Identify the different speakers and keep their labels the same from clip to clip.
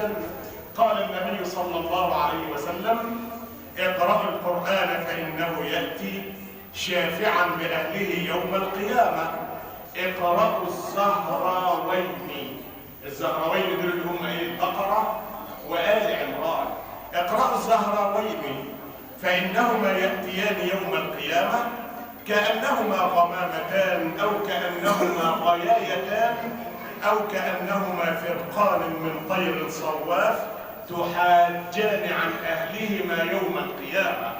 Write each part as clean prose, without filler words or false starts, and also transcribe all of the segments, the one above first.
Speaker 1: الجنة. قال النبي صلى الله عليه وسلم: اقرأوا القرآن فإنه يأتي شافعا لأهله يوم القيامة. اقرأوا الزهراوين. الزهراوين دول اللي هم ايه؟ البقرة وآل عمران. اقرأوا الزهراوين فإنهما يأتيان يوم القيامة كأنهما غمامتان أو كأنهما غيايتان أو كأنهما فرقان من طير صواف تحاجان عن أهلهما يوم القيامة.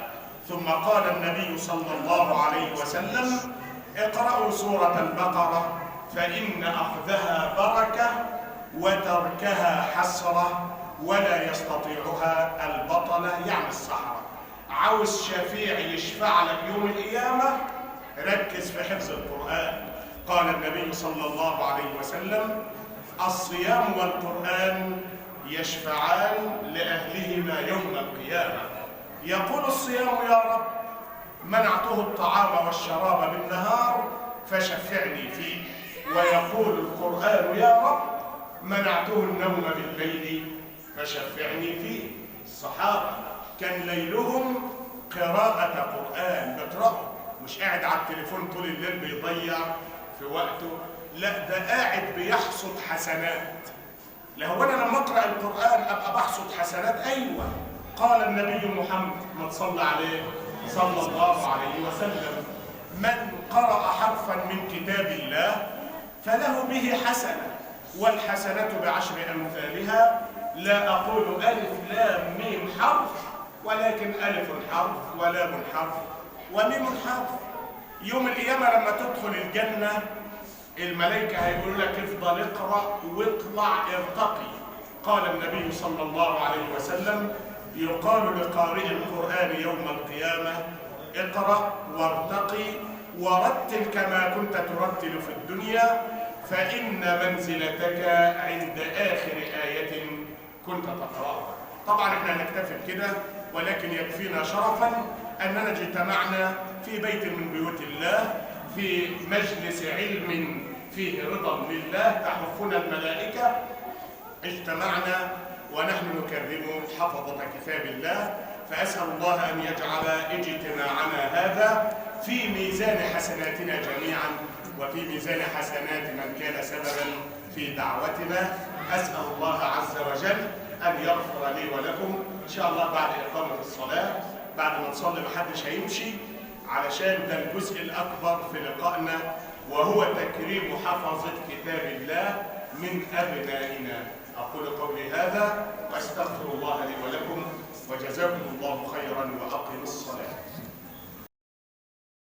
Speaker 1: ثم قال النبي صلى الله عليه وسلم: اقرأوا سورة البقرة فإن أخذها بركة وتركها حسرة ولا يستطيعها البطلة، يعني السحرة. عاوز شفيع يشفع لك يوم القيامة؟ ركز في حفظ القرآن. قال النبي صلى الله عليه وسلم: الصيام والقرآن يشفعان لأهلهما يوم القيامة. يقول الصيام: يا رب منعته الطعام والشراب بالنهار فشفعني فيه. ويقول القرآن: يا رب منعته النوم بالليل فشفعني فيه. الصحابة كان ليلهم قراءة قرآن، بيقرأوا، مش قاعد على التليفون طول الليل بيضيع في وقته، لا ده قاعد بيحصد حسنات. لو انا لما اقرأ القرآن ابقى بحصد حسنات؟ ايوه. قال النبي محمد صلى عليه صلى الله عليه وسلم: من قرأ حرفا من كتاب الله فله به حسنة والحسنة بعشر أمثالها. لا أقول ألف لام ميم حرف، ولكن ألف حرف ولام حرف وميم حرف. يوم القيامة لما تدخل الجنة الملائكة هيقولوا لك: افضل اقرأ واطلع ارتقي. قال النبي صلى الله عليه وسلم: يقال لقارئ القرآن يوم القيامة: اقرأ وارتقي ورتل كما كنت ترتل في الدنيا، فإن منزلتك عند آخر آية كنت تقرأها. طبعا احنا هنكتفي بكده، ولكن يكفينا شرفا أننا اجتمعنا في بيت من بيوت الله، في مجلس علم فيه رضا لله تحفنا الملائكة. اجتمعنا ونحن نكرم حفظة كتاب الله، فأسأل الله أن يجعل اجتماعنا هذا في ميزان حسناتنا جميعا وفي ميزان حسنات من كان سببا في دعوتنا. أسأل الله عز وجل أن يغفر لي ولكم. إن شاء الله بعد إقامة الصلاة، بعد ما نصلي محدش هيمشي، علشان ده الجزء الأكبر في لقائنا، وهو تكريم حفظة كتاب الله من أبنائنا. أقول قولي هذا وأستغفر الله لي ولكم، وجزاكم الله خيرا، وأقم الصلاة.